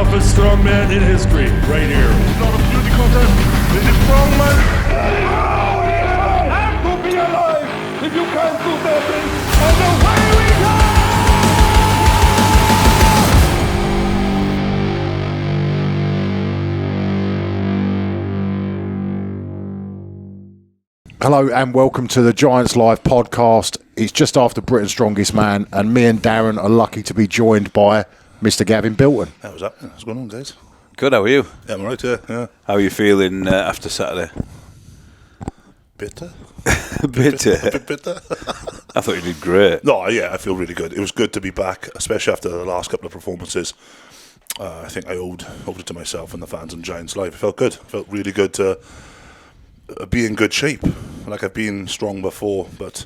toughest strongman in history, right here. It's not a beauty contest. This is strongman. Have to be alive if you can't do deadlift. And away we go! Hello and welcome to the Giants Live podcast. It's just after Britain's Strongest Man, and me and Darren are lucky to be joined by Mr. Gavin Bilton. How was that? What's going on, guys? Good, how are you? Yeah, I'm alright, yeah. How are you feeling after Saturday? Bitter? Bitter? A bit bitter? I thought you did great. No, yeah, I feel really good. It was good to be back, especially after the last couple of performances. I think I owed it to myself and the fans and Giants Live. It felt good. It felt really good to be in good shape. Like, I've been strong before, but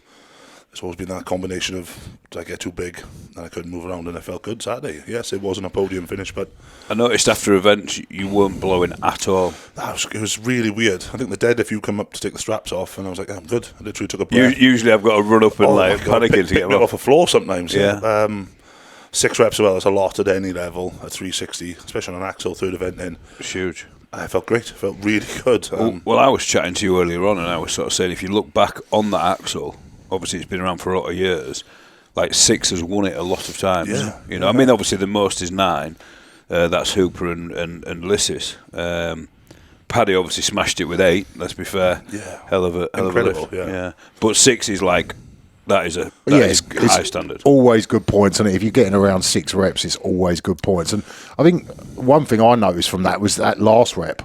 it's always been that combination of, did I get too big and I couldn't move around, and I felt good Saturday. Yes, it wasn't a podium finish, but I noticed after events you weren't blowing at all. it was really weird. I think the deadlift, you come up to take the straps off, and I was like, I'm good. I literally took a breath. Usually I've got to run up and panicking to get them off the floor sometimes. Yeah. 6 reps as well, that's a lot at any level at 360, especially on an axle, third event in. It's huge. I felt great. I felt really good. Well, I was chatting to you earlier on, and I was sort of saying, if you look back on that axle, obviously it's been around for a lot of years, like 6 has won it a lot of times. Yeah. You know, I mean, obviously the most is 9. That's Hooper and Lissis. Paddy obviously smashed it with 8. Let's be fair. Yeah. Hell of a Incredible, lift. yeah. But 6 is like, that is It's high standard. Always good points, and if you're getting around 6 reps, it's always good points. And I think one thing I noticed from that was that last rep.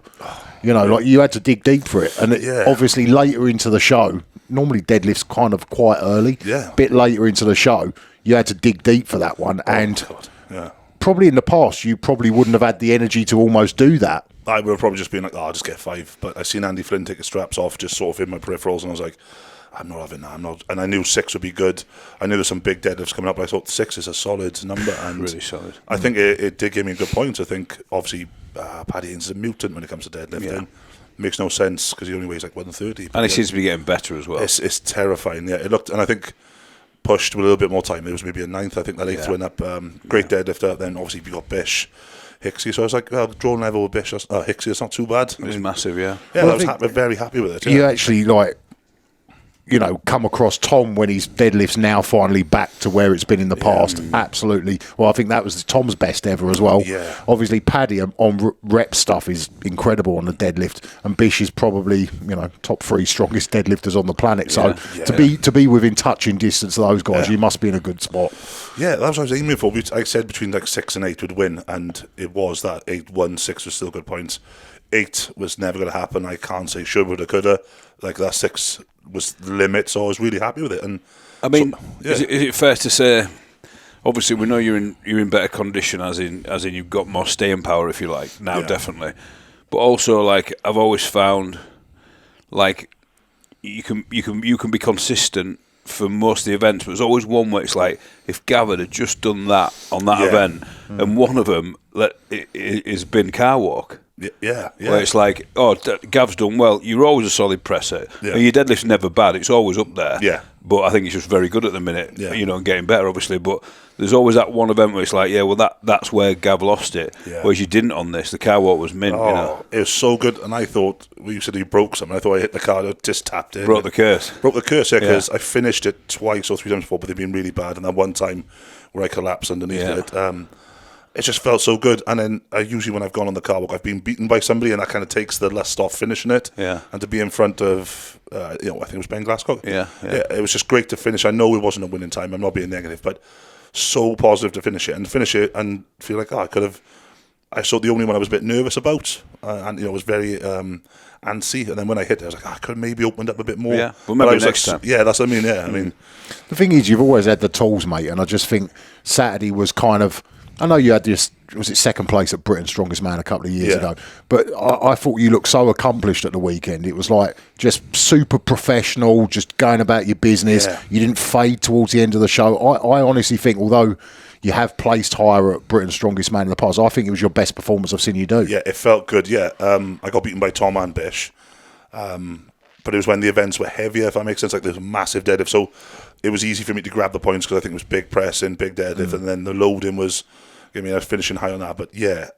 You know, like you had to dig deep for it, and obviously later into the show, normally deadlift's kind of quite early. Yeah. Bit later into the show, you had to dig deep for that one, and yeah. probably in the past you probably wouldn't have had the energy to almost do that. I would have probably just been like, I'll just get 5. But I seen Andy Flynn take his straps off, just sort of in my peripherals, and I was like, I'm not having that. I'm not. And I knew 6 would be good. I knew there's some big deadlifts coming up, but I thought 6 is a solid number. And really solid. I think it did give me a good point. I think, obviously, Paddy Haynes is a mutant when it comes to deadlifting. Makes no sense because he only weighs like 130. And he seems to be getting better as well. It's terrifying, yeah. It looked, and I think pushed with a little bit more time. It was maybe a 9th. I think that 8th went up. Great deadlifter. Then obviously we got Bish, Hicksy. So I was like, well, draw level with Bish, Hicksy, that's not too bad. It was massive, yeah. Yeah, well, I was very happy with it. Yeah. You actually come across Tom when his deadlift's now finally back to where it's been in the past. Absolutely. Well, I think that was Tom's best ever as well. Yeah. Obviously, Paddy on rep stuff is incredible on the deadlift, and Bish is probably top 3 strongest deadlifters on the planet. So to be within touching distance of those guys, you must be in a good spot. Yeah, that's what I was aiming for. I said between like 6 and 8 would win, and it was that 8-1, 6 was still good points. 8 was never going to happen. I can't say should, woulda, coulda. Like that 6 was the limit, so I was really happy with it. And I mean, is it fair to say? Obviously, we know you're in better condition, as in you've got more staying power, if you like, now definitely. But also, like, I've always found, like, you can be consistent for most of the events, but there's always one where it's like, if Gavin had just done that on that event, and one of them is been car walk. Yeah. Where it's like, Gav's done well. You're always a solid presser. Yeah. And your deadlift's never bad. It's always up there. Yeah. But I think it's just very good at the minute. Yeah. And getting better, obviously. But there's always that one event where it's like, that's where Gav lost it. Yeah. Whereas you didn't on this. The car walk was mint. It was so good. And I thought, you said he broke something. I thought I hit the car, it just tapped in. Broke the curse. Broke the curse, yeah, because I finished it twice or 3 times before, but they've been really bad. And that one time where I collapsed underneath it. It just felt so good. And then usually when I've gone on the car walk, I've been beaten by somebody, and that kind of takes the lust off finishing it. Yeah. And to be in front of, I think it was Ben Glasgow. Yeah. It was just great to finish. I know it wasn't a winning time. I'm not being negative, but so positive to finish it and feel like, I saw the only one I was a bit nervous about, and it was very antsy. And then when I hit it, I was like, I could have maybe opened up a bit more. Yeah, well, maybe next time. Yeah, that's what I mean. Yeah, I mean, the thing is, you've always had the tools, mate, and I just think Saturday was kind of. I know you had this, was it second place at Britain's Strongest Man a couple of years ago, but I thought you looked so accomplished at the weekend. It was like just super professional, just going about your business. Yeah. You didn't fade towards the end of the show. I honestly think, although you have placed higher at Britain's Strongest Man in the past, I think it was your best performance I've seen you do. Yeah, it felt good, I got beaten by Tom and Bish. But it was when the events were heavier, if that makes sense. Like, there's a massive deadlift, so it was easy for me to grab the points because I think it was big pressing, big deadlift, and then the loading was, I was finishing high on that. But yeah,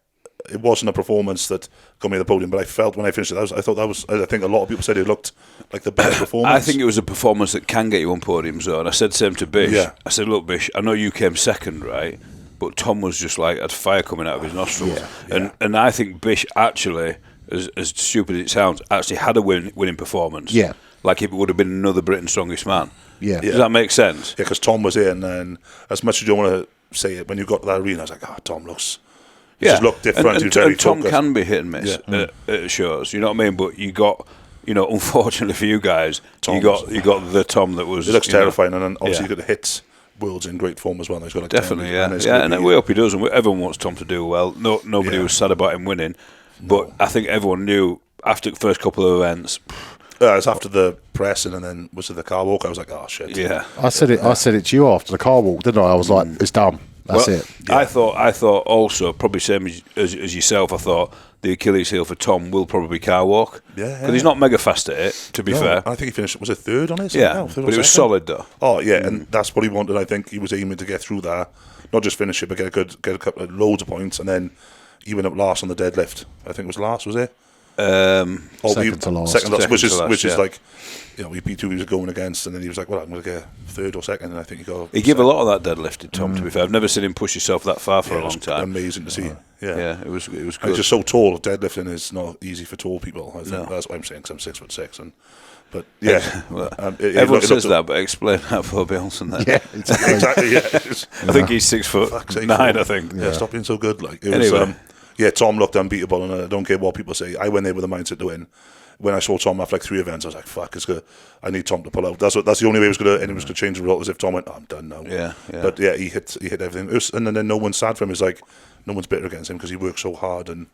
it wasn't a performance that got me the podium, but I felt when I finished it, I think a lot of people said it looked like the best performance. I think it was a performance that can get you on podium zone. I said same to Bish. Yeah. I said, look, Bish, I know you came second, right? But Tom was just like had fire coming out of his nostrils. And I think Bish actually, as stupid as it sounds, actually had a winning performance. Yeah. Like if it would have been another Britain's Strongest Man. Yeah. Does that make sense? Yeah, because Tom was in, and as much as you don't want to say it, when you got to that arena, I was like, Tom looks... He just looked different. And Tom can be hit and miss at shows. You know what I mean? But you got, unfortunately for you guys, you got the Tom that was. It looks terrifying, and then obviously you got the hits. Will's in great form as well. He's got like definitely, and we hope he does. And everyone wants Tom to do well. Nobody was sad about him winning, but I think everyone knew after the first couple of events. It's after the pressing, and then was it the car walk? I was like, oh shit. Yeah, I said it to you after the car walk, didn't I? I was like, it's done. That's it. Yeah. I thought also probably same as yourself. I thought the Achilles heel for Tom will probably car walk. Because he's not mega fast at it. To be fair, I think he finished. Was it third on it? Yeah, but it was solid though. Oh yeah, and that's what he wanted. I think he was aiming to get through that, not just finish it, but get a couple of loads of points, and then he went up last on the deadlift. I think it was last, was it? Second to last. Which is like, he beat who he was going against, and then he was like, well, I'm going to get third or second, and I think he gave a lot of that deadlift to Tom, to be fair. I've never seen him push himself that far for a long time. Amazing to see. Yeah, it was good. He's just so tall. Deadlifting is not easy for tall people. I think that's what I'm saying, because I'm 6'6", but yeah. Everyone says that, but explain that for Bilton then. Yeah, exactly, yeah. I think he's 6'9", I think. Yeah, stop being so good. Like, anyway. Tom looked unbeatable, and I don't care what people say. I went there with a mindset to win. When I saw Tom after like 3 events, I was like, "Fuck, I need Tom to pull out." That's the only way anyone was going to change the result, was if Tom went, I'm done now. Yeah. But yeah, he hit everything. And then no one's sad for him. It's like no one's bitter against him because he works so hard, and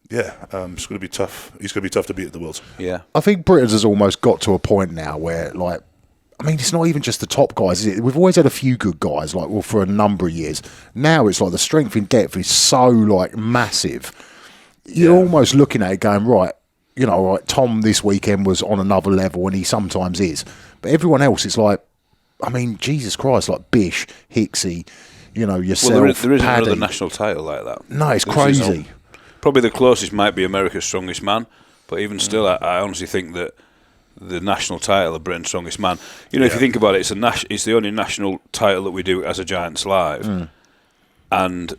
it's going to be tough. He's going to be tough to beat at the Worlds. Yeah, I think Britain's has almost got to a point now where, like, I mean, it's not even just the top guys, is it? We've always had a few good guys, for a number of years. Now it's like the strength in depth is so, massive. You're almost looking at it going, right, Tom this weekend was on another level, and he sometimes is. But everyone else, it's like, I mean, Jesus Christ, like Bish, Hicksy, yourself, well, there isn't Paddy. another national title like that. No, it's crazy. Probably the closest might be America's Strongest Man, but even still, I honestly think that the national title of Britain's Strongest Man, if you think about it, it's the only national title that we do as a Giants Live, and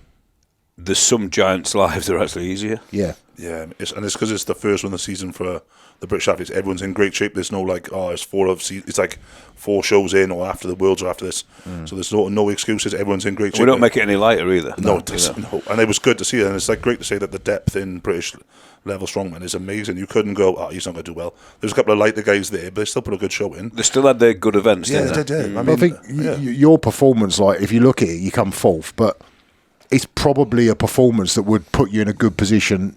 there's some Giants Lives that are actually easier. Yeah, it's because it's the first one of the season for the British athletes. Everyone's in great shape. There's no it's like 4 shows in, or after the Worlds or after this. So there's no excuses. Everyone's in great shape. We don't make it any lighter either. No, it doesn't. No. And it was good to see it, and it's great to say that the depth in British level strongman is amazing. You couldn't go, he's not going to do well. There's a couple of lighter guys there, but they still put a good show in. They still had their good events. Yeah, they did. I think your performance, if you look at it, you come 4th, but it's probably a performance that would put you in a good position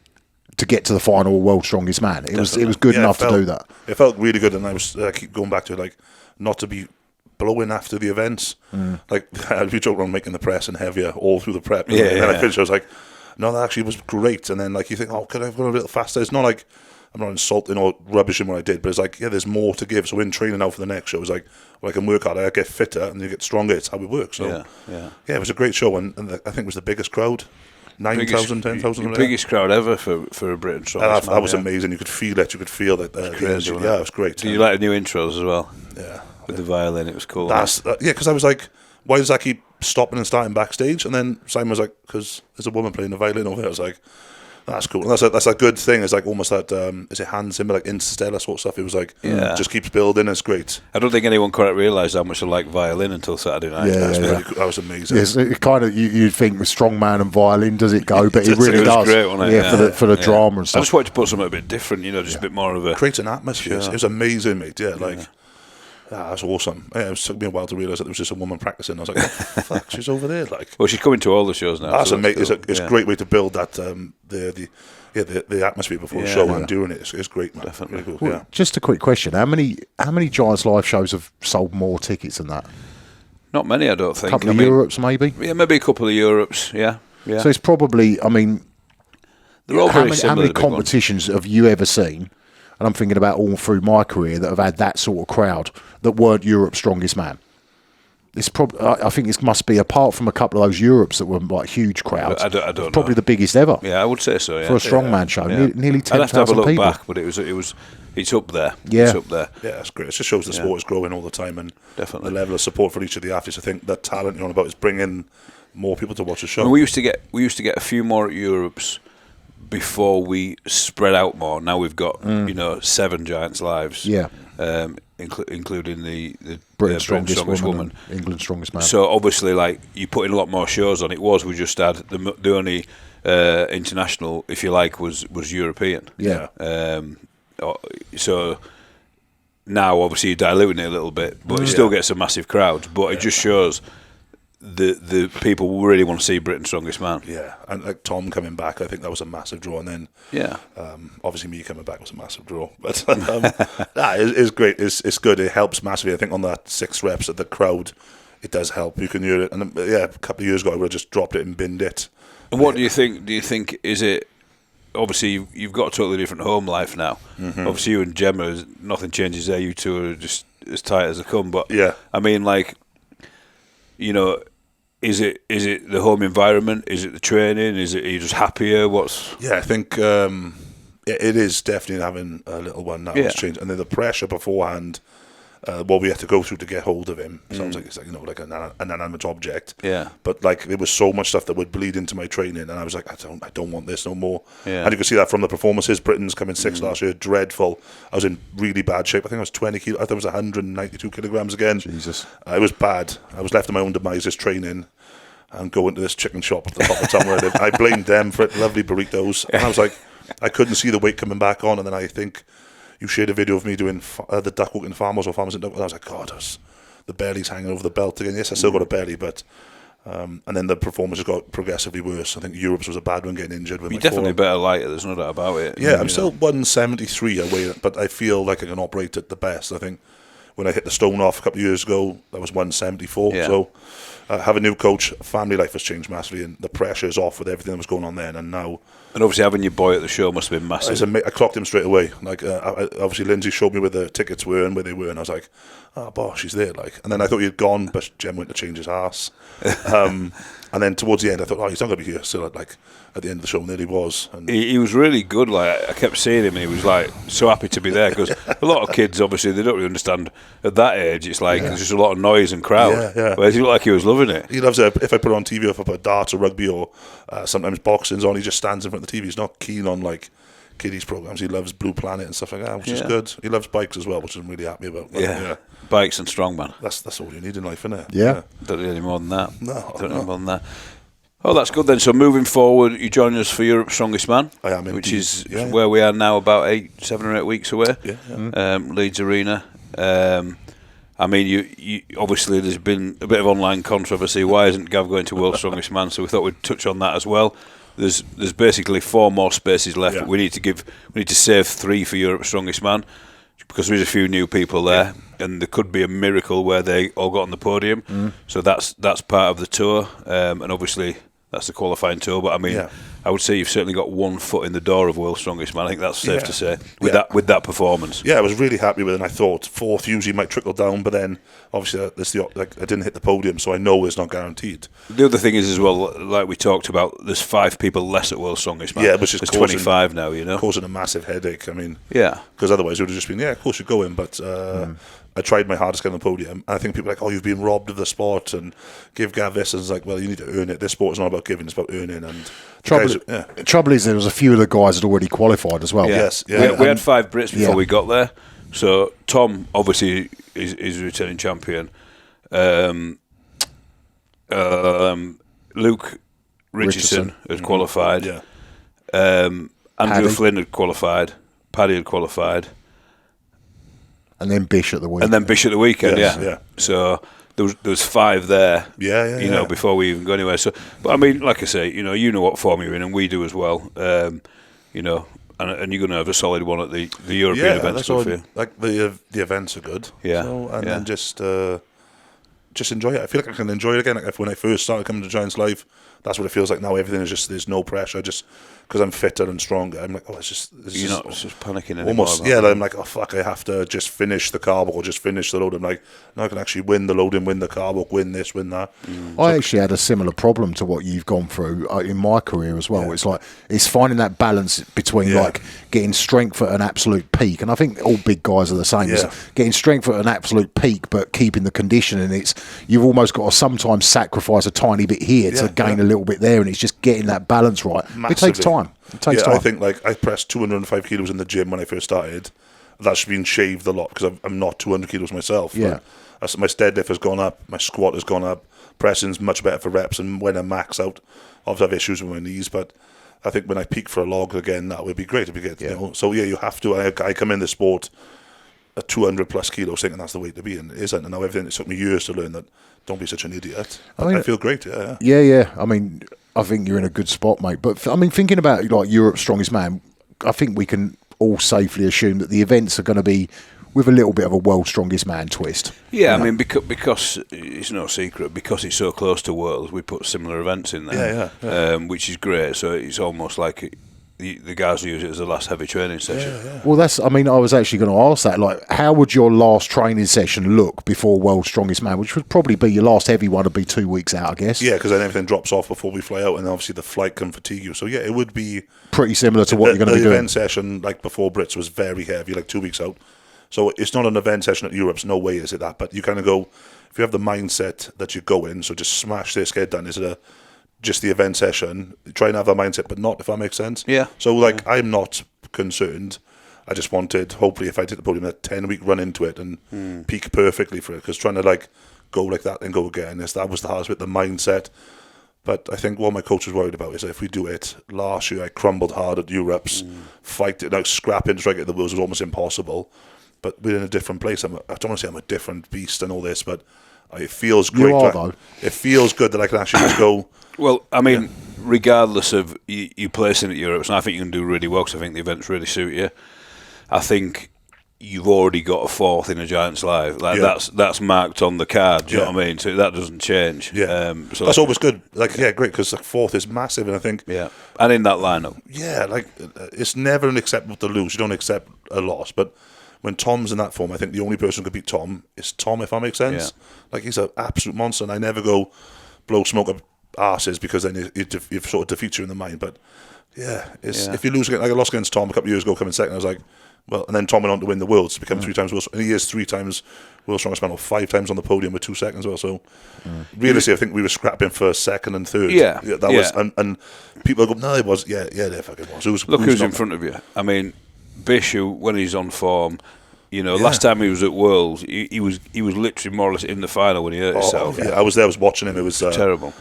to get to the final World's Strongest Man. It was good enough to do that. It felt really good, and I keep going back to not to be blowing after the events. We joke around making the press and heavier all through the prep. And then I finished, I was like, no, that actually was great. And then you think, could I have gone a little faster? It's not like I'm not insulting or rubbishing what I did, but it's like, there's more to give. So in training now for the next show, it's like, I can work harder, I get fitter, and you get stronger. It's how it works. So it was a great show, and I think it was the biggest crowd. 9,000, 10,000. Biggest crowd ever for a Britain's Strongest Man. That was amazing. You could feel it. You could feel that. Crazy, it was great. Did you like the new intros as well? Yeah. With the violin, it was cool. Because I was like, why does that keep stopping and starting backstage? And then Simon was like, because there's a woman playing the violin over there. I was like, that's cool. And that's a good thing. It's like almost that, is it hand symbol, like Interstellar sort of stuff? It was like, just keeps building. It's great. I don't think anyone quite realised how much I like violin until Saturday night. That was amazing. Yes, it kind of, you'd think with strongman and violin, does it go? But it really does. Great, wasn't it? For the drama and stuff. I just wanted to put something a bit different, just a bit more of a... Create an atmosphere. It was amazing, mate. That's awesome. It took me a while to realise that there was just a woman practicing. I was like, oh, fuck, she's over there. Well, she's coming to all the shows now. That's amazing. Cool. It's a great way to build that the atmosphere before the show and during it. It's great, man. Definitely. Really cool. Well, just a quick question: How many Giants Live shows have sold more tickets than that? Not many, I don't think. A couple of Europes, maybe. Yeah, maybe a couple of Europes. Yeah. So it's probably. I mean, they're all very how many competitions have you ever seen? And I'm thinking about all through my career that have had that sort of crowd that weren't Europe's Strongest Man. it's probably. I think it must be, apart from a couple of those Europes that were like huge crowds. I don't know. Probably the biggest ever. Yeah, I would say so. Yeah. For a strongman show, nearly 10,000 people. I'd have to have a look back, but it's up there. Yeah. It's up there. Yeah, it's great. It just shows the sport is growing all the time, and Definitely. the level of support for each of the athletes. I think that talent you're on about is bringing more people to watch the show. I mean, we used to get a few more at Europes before we spread out more. Now we've got 7 Giants lives. Yeah. Including the Britain's strongest woman, England's strongest man. So obviously, like, you put in a lot more shows on. We just had the only international, if you like, was European. Yeah. So now obviously you're diluting it a little bit, but it still gets a massive crowd. But it just shows the people really want to see Britain's Strongest Man. Yeah, and like Tom coming back, I think that was a massive draw. And then obviously me coming back was a massive draw. But it's great. It's good. It helps massively. I think on that 6 reps at the crowd, it does help. You can hear it. And a couple of years ago I would have just dropped it and binned it. And what do you think? Do you think, is it, obviously you've got a totally different home life now. Mm-hmm. Obviously you and Gemma, nothing changes there. You two are just as tight as they come. But I mean, like, is it the home environment? Is it the training? Are you just happier? Yeah, I think it is definitely having a little one now. It's changed, and then the pressure beforehand. What we had to go through to get hold of him sounds like it's like an inanimate object. Yeah. But like there was so much stuff that would bleed into my training, and I was like, I don't want this no more. Yeah. And you can see that from the performances. Britain's come in 6th last year, dreadful. I was in really bad shape. I think I was 20 kilos. I think I was 192 kilograms again. Jesus. It was bad. I was left to my own devices training and going to this chicken shop at the top of town where I live. I blamed them for it. Lovely burritos, and I was like, I couldn't see the weight coming back on, and then I think. You shared a video of me doing the duck walking farmers or farmers in duck. And I was like, God, the belly's hanging over the belt again. Yes, I still got a belly, but and then the performance got progressively worse. I think Europe's was a bad one, getting injured. With You're definitely better lighter. There's no doubt about it. Yeah, I'm still 173 away, but I feel like I can operate at the best. I think when I hit the stone off a couple of years ago, that was 174. Yeah. So have a new coach. Family life has changed massively, and the pressure is off with everything that was going on then, and now. And obviously having your boy at the show must have been massive. I clocked him straight away. Like obviously Lindsay showed me where the tickets were and where they were, and I was like, "Oh, bosh, he's there!" Like, and then I thought he'd gone, but Jem went to change his arse. And then towards the end, I thought, "Oh, he's not going to be here." So like at the end of the show, and there he was. And he was really good. Like, I kept seeing him, and he was like so happy to be there because a lot of kids obviously they don't really understand at that age. It's like there's just a lot of noise and crowd. Yeah. Whereas he looked like he was loving it. He loves it. If I put it on TV, or if I put darts or rugby or sometimes boxing's on, he just stands in front of the TV. He's not keen on like kiddies programs. He loves Blue Planet and stuff like that, which is good. He loves bikes as well, which I'm really happy about. But, Bikes and strongman. That's all you need in life, isn't it? Yeah. Don't need any more than that. No. Don't need more than that. Oh, that's good then. So moving forward, you join us for Europe's Strongest Man. I am, which indeed. is where we are now, about 7 or 8 weeks away. Yeah. Leeds Arena. I mean, you obviously there's been a bit of online controversy. Why isn't Gav going to World's Strongest Man? So we thought we'd touch on that as well. There's basically 4 more spaces left. Yeah. We need to save 3 for Europe's Strongest Man because there's a few new people there, and there could be a miracle where they all got on the podium. So that's part of the tour, and obviously that's the qualifying tour. But I mean, I would say you've certainly got 1 foot in the door of World's Strongest Man. I think that's safe to say with that performance. Yeah, I was really happy with it. And I thought 4th usually might trickle down, but then obviously I didn't hit the podium, so I know it's not guaranteed. The other thing is as well, like we talked about, there's 5 people less at World's Strongest Man. Yeah, which is there's 25 now. Causing a massive headache. I mean, because otherwise it would have just been of course you're going, but. I tried my hardest to get on the podium. And I think people are like, oh, you've been robbed of the sport and give Gav this. And it's like, well, you need to earn it. This sport is not about giving, it's about earning. And trouble is, there was a few of the guys that already qualified as well. Yes. We had 5 Brits before we got there. So Tom, obviously, is a returning champion. Luke Richardson had qualified. Andrew Paddy. Flynn had qualified. Paddy had qualified. And then Bish at the weekend. Yeah. So there was 5 there. Before we even go anywhere. So, but I mean, like I say, you know what form you're in, and we do as well. And you're going to have a solid one at the European events. Like the events are good. Yeah. So, and then just enjoy it. I feel like I can enjoy it again. Like when I first started coming to Giants Live, that's what it feels like now. Everything is just, there's no pressure, just because I'm fitter and stronger. I'm like, it's just panicking anymore. Almost, yeah. I'm like, oh fuck, I have to just finish the carb or just finish the load. I'm like, no, I can actually win the load and win the carb or win this, win that. I actually had a similar problem to what you've gone through in my career as well. It's like, it's finding that balance between like getting strength at an absolute peak, and I think all big guys are the same. Is getting strength at an absolute peak, but keeping the conditioning. You've almost got to sometimes sacrifice a tiny bit here to gain a little bit there, and it's just getting that balance right. Massively. It takes time. It takes time. I think like I pressed 205 kilos in the gym when I first started. That's been shaved a lot because I'm not 200 kilos myself. Yeah. My deadlift has gone up, my squat has gone up, pressing's much better for reps, and when I max out, obviously I have issues with my knees, but I think when I peak for a log again, that would be great if you get, you know. So you have to. I come in the sport at 200 plus kilos thinking that's the way to be, and it isn't. And now everything, it took me years to learn that. Don't be such an idiot. I feel great. Yeah. I mean, I think you're in a good spot, mate. But I mean, thinking about like Europe's Strongest Man, I think we can all safely assume that the events are going to be with a little bit of a World's Strongest Man twist. Yeah, I mean, because it's no secret, because it's so close to Worlds, we put similar events in there, which is great. So it's almost like the guys use it as the last heavy training session. Well, I was actually going to ask that. Like, how would your last training session look before World's Strongest Man, which would probably be your last heavy one, would be 2 weeks out, I guess? Yeah, because then everything drops off before we fly out, and obviously the flight can fatigue you. So yeah, it would be pretty similar to what you're going to be doing. The event session, like before Brits, was very heavy, like 2 weeks out. So it's not an event session at Europe's, no way is it that. But you kind of go, if you have the mindset that you go in, so just smash this, get it done. Is it just the event session? Try and have that mindset, but not, if that makes sense. Yeah. So like, I'm not concerned. I just wanted, hopefully, if I did the podium, a 10-week run into it and peak perfectly for it. Because trying to like go like that and go again, that was the hardest bit, the mindset. But I think what my coach was worried about is that if we do it, last year I crumbled hard at Europe's, fight it, like scrapping to try to get the Worlds was almost impossible. But we're in a different place. I don't want to say I'm a different beast and all this, but it feels great. You are, though. It feels good that I can actually just go. Well, I mean, regardless of you placing at Europe, so I think you can do really well because I think the events really suit you. I think you've already got a fourth in a Giants Live. Like that's marked on the card. Do you know what I mean? So that doesn't change. Yeah, so that's always good. Like, great, because like fourth is massive, and I think and in that lineup, like it's never an acceptable to lose. You don't accept a loss, but when Tom's in that form, I think the only person who could beat Tom is Tom, if that makes sense. Yeah. Like, he's an absolute monster, and I never go blow smoke up arses because then it sort of defeats you in the mind. But if you lose again, like I lost against Tom a couple of years ago, coming second, I was like, well, and then Tom went on to win the Worlds, to become 3 times World, and he is 3 times World's Strongest Man, or 5 times on the podium with 2 seconds or so. Realistically, I think we were scrapping for second and third. Was, and people go, no, it was, there fucking was. Look who's in front of you. I mean, Bish, when he's on form, you know, last time he was at Worlds, he was literally more or less in the final when he hurt himself. Yeah, I was there, I was watching him. It was terrible.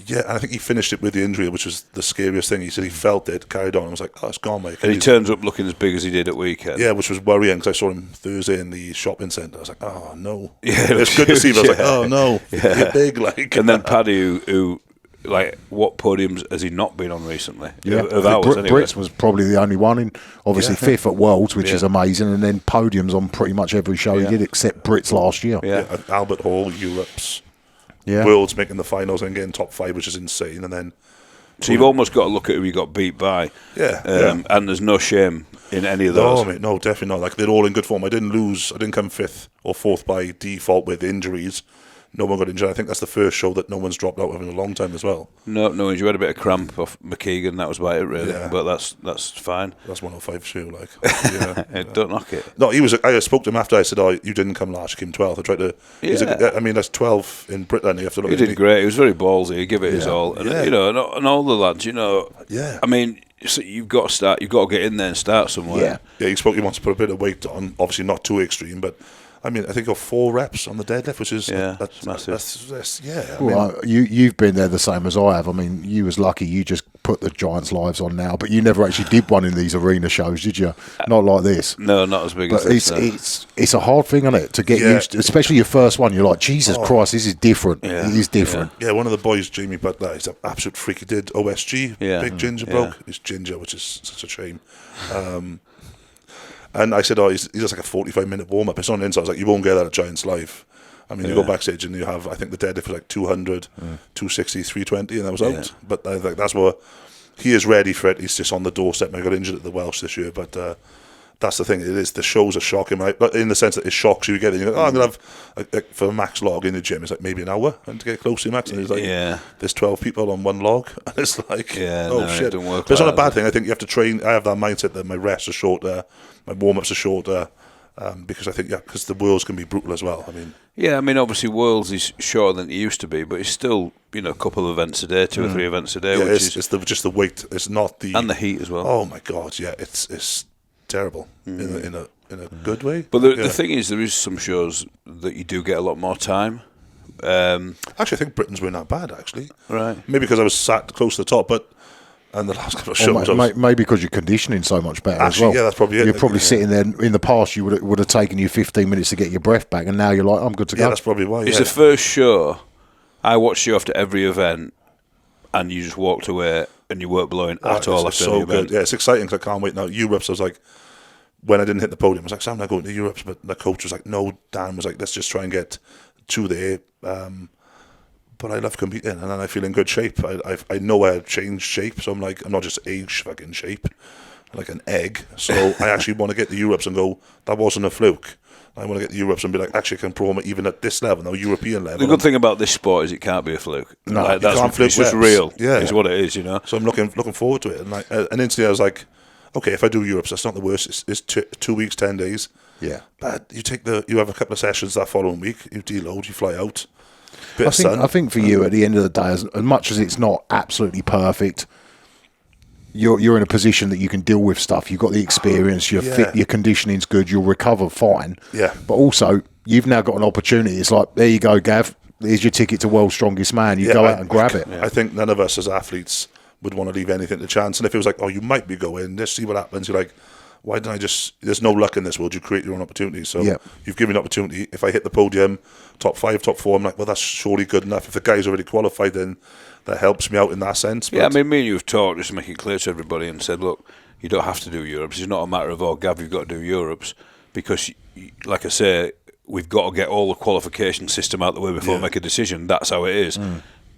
Yeah, and I think he finished it with the injury, which was the scariest thing. He said he felt it, carried on. I was like, oh, it's gone, mate. And he turns up looking as big as he did at weekend. Yeah, which was worrying because I saw him Thursday in the shopping centre. I was like, oh, no. Yeah, it's good to see, but I was like, oh, no, you're big. Like. And then Paddy, who like, what podiums has he not been on recently? Yeah, of ours, anyway. Brits was probably the only one in, obviously fifth at Worlds, which is amazing, and then podiums on pretty much every show he did except Brits last year. Yeah, Albert Hall, Europe's, Worlds making the finals and getting top 5, which is insane, and then. So you've almost got to look at who you got beat by. And there's no shame in any of those. No, mate, no, definitely not. Like, they're all in good form. I didn't come 5th or 4th by default with injuries. No one got injured. I think that's the first show that no one's dropped out of in a long time as well. No, you had a bit of cramp off McKeegan. That was about it, really. Yeah. But that's fine. That's 105 show, like. Don't knock it. No, I spoke to him after. I said, "Oh, you didn't come last. You came 12th." I tried to. I mean, that's 12 in Britain. You have to look. He did great. He was very ballsy. He gave it his all, and you know, and all the lads. You know, I mean. So you've got to start. You've got to get in there and start somewhere. Yeah. He wants to put a bit of weight on. Obviously, not too extreme, but I mean, I think got 4 reps on the deadlift, which is that's massive. Well, you've been there the same as I have. I mean, you was lucky. You just put the Giants Lives on now, but you never actually did one in these arena shows, did you? Not like this. No, not as big as this. It's a hard thing, isn't it, to get used to, especially your first one. You're like, Jesus Christ, this is different. Yeah. It is different. Yeah, one of the boys, Jamie Butler, he's an absolute freak. He did OSG, big ginger bloke. He's ginger, which is such a shame. And I said, he's just like a 45-minute warm-up. It's on the inside. I was like, you won't get that at Giants Live. I mean, you go backstage and you have, I think the deadlift was like 200, 260, 320, and that was out. But I think that's what he is ready for it. He's just on the doorstep. I got injured at the Welsh this year, but that's the thing. It is, the shows are shocking, right? But in the sense that it shocks you. You get it. You go, I'm gonna have like for Max log in the gym. It's like maybe an hour and to get close to Max, and it's like there's 12 people on one log, and it's like shit. It don't work. But it's not a bad thing. I think you have to train. I have that mindset that my rests are shorter, my warm ups are shorter. Because I think, because the Worlds can be brutal as well. I mean, obviously Worlds is shorter than it used to be, but it's still, a couple of events a day, 2 or 3 events a day. Yeah, which it's just the weight. It's not the and the heat as well. Oh my God, yeah, it's terrible in a good way. But the thing is, there is some shows that you do get a lot more time. Actually, I think Britain's weren't that bad. Actually, right? Maybe because I was sat close to the top, but. And the last couple of shows, maybe because you're conditioning so much better as well. Yeah, that's probably it. You're probably sitting there. In the past, you would have taken you 15 minutes to get your breath back, and now you're like, I'm good to go. Yeah, that's probably why. It's the first show I watched you after every event, and you just walked away and you weren't blowing at all after the event. Yeah, it's exciting because I can't wait now. Europes, I was like, when I didn't hit the podium, I was like, Sam, I'm not going to Europes, but the coach was like, no. Dan was like, let's just try and get to there. But I love competing, and then I feel in good shape. I know I've changed shape, so I'm like, I'm not just age fucking shape, like an egg. So I actually want to get the Europes and go, that wasn't a fluke. I want to get the Europes and be like, actually, I can perform even at this level, now European level. The good thing about this sport is it can't be a fluke. No, like, that's can't fluke. It's just real. Yeah, it's what it is, So I'm looking forward to it, and instantly I was like, okay, if I do Europes, that's not the worst. It's 2 weeks, 10 days. Yeah, but you have a couple of sessions that following week. You deload, you fly out. I think for you, at the end of the day, as much as it's not absolutely perfect, you're in a position that you can deal with stuff. You've got the experience, you're fit, your conditioning's good, you'll recover fine. Yeah. But also, you've now got an opportunity. It's like, there you go, Gav. Here's your ticket to World's Strongest Man. You go out and grab it. I think none of us as athletes would want to leave anything to chance. And if it was like, oh, you might be going, let's see what happens. You're like, why didn't I just... There's no luck in this world. You create your own opportunities. So you've given me an opportunity. If I hit the podium, top 5, top 4, I'm like, well, that's surely good enough. If the guy's already qualified, then that helps me out in that sense. But me and you have talked, just to make it clear to everybody, and said, look, you don't have to do Europes. It's not a matter of, oh, Gav, you've got to do Europes. Because, like I say, we've got to get all the qualification system out the way before we make a decision. That's how it is.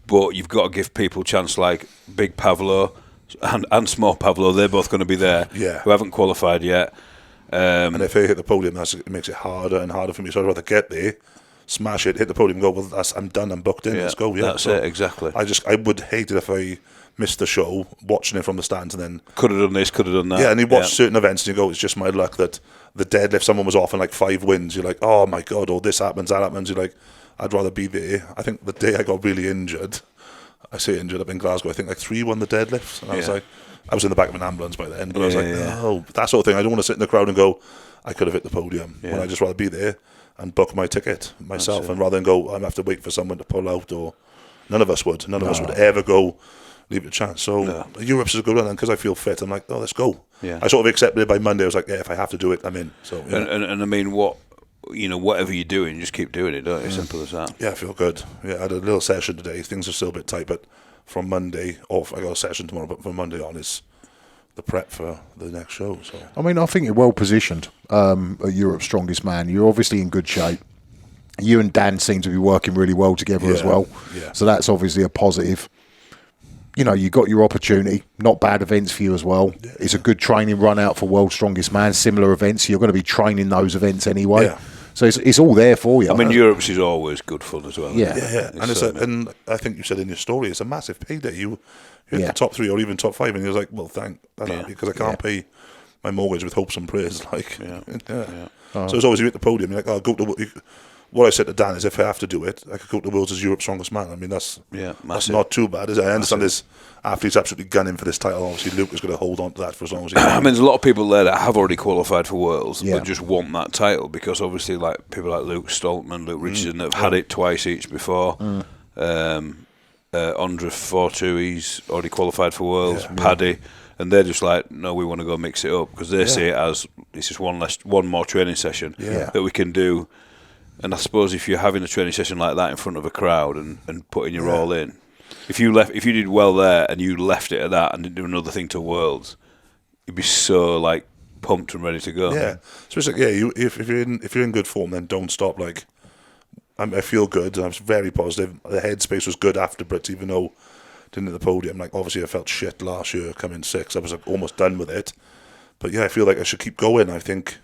But you've got to give people a chance, like Big Pavlo and Small Pavlo. They're both going to be there, who haven't qualified yet. And if I hit the podium, it makes it harder and harder for me. So I'd rather get there, smash it, hit the podium, go, well, I'm done, I'm booked in, let's go. Yeah, that's it, exactly. I would hate it if I missed the show, watching it from the stands, and then... Could have done this, could have done that. Yeah, and you watch certain events and you go, it's just my luck that the deadlift, someone was off in like 5 wins. You're like, oh my God, oh, this happens, that happens. You're like, I'd rather be there. I think the day I got really injured, I say injured up in Glasgow, I think like 3 won the deadlift. And I was like, I was in the back of an ambulance by then, but I was like, no, that sort of thing. I don't want to sit in the crowd and go, I could have hit the podium. When I just rather be there and book my ticket myself, and rather than go, I have to wait for someone to pull out, or none of us would. None of us would ever go leave it a chance. So Europe's is a good one, and because I feel fit, I'm like, oh, let's go. Yeah. I sort of accepted it by Monday. I was like, yeah, if I have to do it, I'm in. So and I mean, whatever you're doing, just keep doing it, don't you? Simple as that. Yeah, I feel good. Yeah, I had a little session today. Things are still a bit tight, but from Monday off, I got a session tomorrow, but from Monday on is the prep for the next show. So I mean, I think you're well positioned at Europe's Strongest Man. You're obviously in good shape. You and Dan seem to be working really well together as well. Yeah. So that's obviously a positive. You know, you got your opportunity. Not bad events for you as well. Yeah. It's a good training run out for World's Strongest Man. Similar events. You're going to be training those events anyway. Yeah. So it's all there for you. I mean, Europe's is always good fun as well. Yeah. And I think you said in your story, it's a massive payday. You hit the top 3 or even top 5, and you're like, well, thank that, because I can't pay my mortgage with hopes and prayers. Like, So it's always you hit the podium. You're like, oh, go to. What I said to Dan is, if I have to do it, I could go to the world as Europe's Strongest Man. I mean, that's not too bad, is it? I understand there's athletes absolutely gunning for this title. Obviously, Luke is going to hold on to that for as long as he can. I mean, there's a lot of people there that have already qualified for Worlds, but just want that title, because obviously, like people like Luke Stoltman, Luke Richardson, have had it twice each before. Andre Fortu, he's already qualified for Worlds. Paddy. And they're just like, no, we want to go mix it up, because they see it as it's just one more training session that we can do. And I suppose if you're having a training session like that in front of a crowd and putting your all in, if you did well there and you left it at that and didn't do another thing to Worlds, you'd be so like pumped and ready to go. Yeah, so it's like, if you're in good form, then don't stop. Like, I feel good, and I was very positive. The headspace was good after Brits, even though didn't hit the podium. Like, obviously I felt shit last year coming 6th. I was like, almost done with it. But yeah, I feel like I should keep going. I think,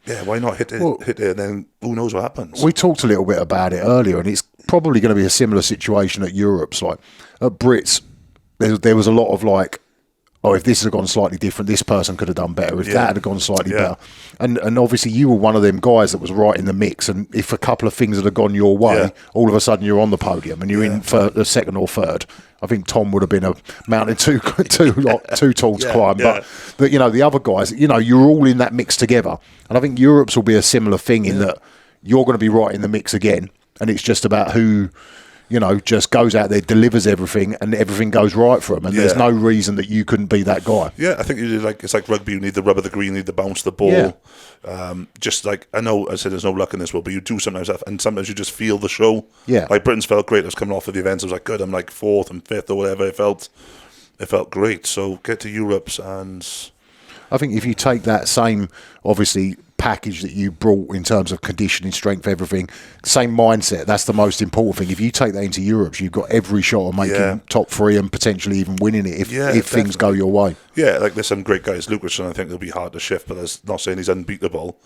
yeah, why not hit it, and then who knows what happens. We talked a little bit about it earlier, and it's probably going to be a similar situation at Europe's. Like at Brits, there was a lot of like, oh, if this had gone slightly different, this person could have done better. If that had gone slightly better. And obviously you were one of them guys that was right in the mix. And if a couple of things had gone your way, all of a sudden you're on the podium and you're in for the second or third. I think Tom would have been a mountain too tall to climb. But, you know, the other guys, you know, you're all in that mix together. And I think Europe's will be a similar thing in that you're going to be right in the mix again. And it's just about who, you know, just goes out there, delivers everything, and everything goes right for them. And there's no reason that you couldn't be that guy. Yeah, I think you like it's like rugby. You need the rub of the green, you need the bounce of the ball. Yeah. Just like I know, I said there's no luck in this world, but you do sometimes have, and sometimes you just feel the show. Yeah, like Britain's felt great. I was coming off of the events. I was like, good. I'm like 4th and 5th or whatever. It felt great. So get to Europe's, and I think if you take that same, obviously, package that you brought in terms of conditioning, strength, everything, same mindset, that's the most important thing. If you take that into Europe, you've got every shot of making top 3 and potentially even winning it if things go your way. Yeah, like there's some great guys. Lucasson, I think it'll be hard to shift, but that's not saying he's unbeatable.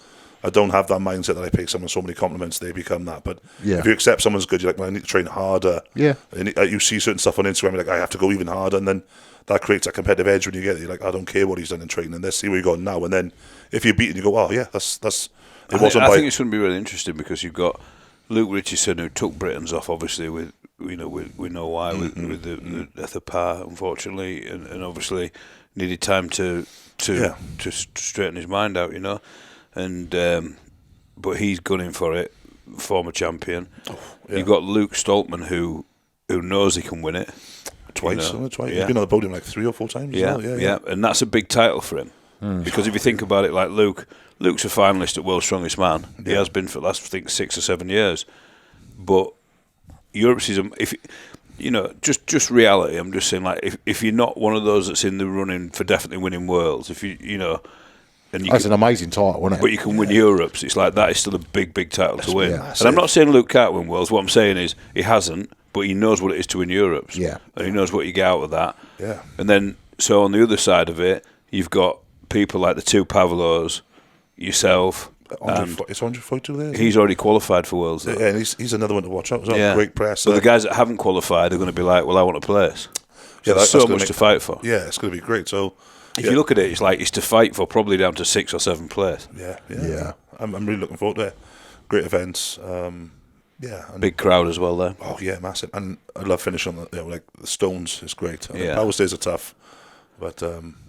I don't have that mindset that I pay someone so many compliments they become that. But if you accept someone's good, you're like, well, I need to train harder. Yeah. And you see certain stuff on Instagram, you're like, I have to go even harder, and then that creates a competitive edge when you get it. You're like, I don't care what he's done in training. Let's see where you're going now. And then if you're beaten, you go, oh yeah, that's. I think it's going to be really interesting because you've got Luke Richardson who took Britain's off. Obviously, we know why with the death of Pa, unfortunately, and obviously needed time to straighten his mind out, you know, and but he's gunning for it, former champion. You've got Luke Stoltman who knows he can win it. Twice. He's been on the podium like 3 or 4 times. Yeah, and that's a big title for him. Because if you think about it, like Luke's a finalist at World's Strongest Man. He has been for the last, I think, 6 or 7 years. But Europe's if you know, just reality. I'm just saying, like, if you're not one of those that's in the running for definitely winning Worlds, if you know, and that's an amazing title, isn't it? But you can win Europe's. It's like that is still a big title to win. And I'm not saying Luke can't win Worlds. What I'm saying is he hasn't, but he knows what it is to win Europe's. Yeah, and he knows what you get out of that. Yeah, and then so on the other side of it, you've got people like the 2 Pavlos, yourself. It's 142 there. He's already qualified for Worlds. Though. Yeah, and he's another one to watch out. Great press. So the guys that haven't qualified are going to be like, well, I want a place. So there's so much to fight for. Yeah, it's going to be great. So if you look at it, it's like it's to fight for probably down to 6th or 7th place. Yeah. I'm really looking forward to it. Great events. And big crowd as well there. Oh yeah, massive. And I love finishing on like the Stones is great. Power stairs are tough, but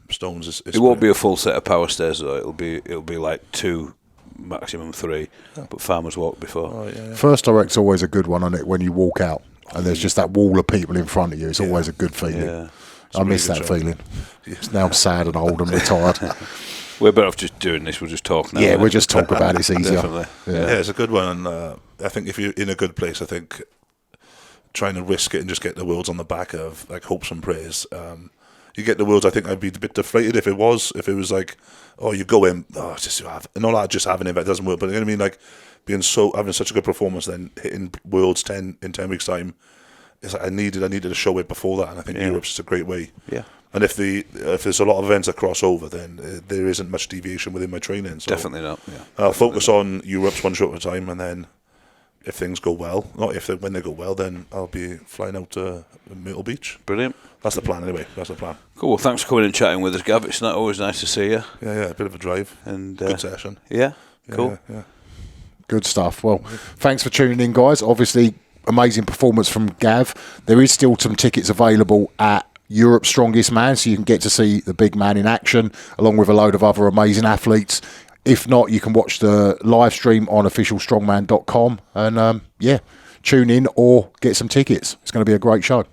Stones is it won't be a full set of power stairs though. It'll be like 2, maximum 3. But Farmers Walk before. First direct's always a good one on it when you walk out and there's just that wall of people in front of you. It's always a good feeling. I miss that feeling. Now I'm sad and old and retired. We're better off just doing this. We'll just talk now. Yeah, we'll just talk about it. It's easier. Definitely. Yeah, it's a good one. And I think if you're in a good place, I think trying to risk it and just get the Worlds on the back of like hopes and prayers. You get the Worlds, I think I'd be a bit deflated if it was like, oh, you go in, just having it, but it doesn't work. But you know what I mean, like having such a good performance, then hitting Worlds in 10 weeks' time. It's like I needed to show it before that, and I think Europe's just a great way. Yeah. And if there's a lot of events that cross over, then there isn't much deviation within my training. So definitely not. Yeah. I'll focus on Europe's one shot at a time, and then if things go well, when they go well, then I'll be flying out to Myrtle Beach. Brilliant. That's the plan anyway. That's the plan. Cool. Well, thanks for coming and chatting with us, Gav. It's not always nice to see you. Yeah, a bit of a drive and good session. Yeah, cool. Yeah. Good stuff. Well, thanks for tuning in, guys. Obviously, amazing performance from Gav. There is still some tickets available at Europe's Strongest Man, so you can get to see the big man in action, along with a load of other amazing athletes. If not, you can watch the live stream on officialstrongman.com and tune in or get some tickets. It's going to be a great show.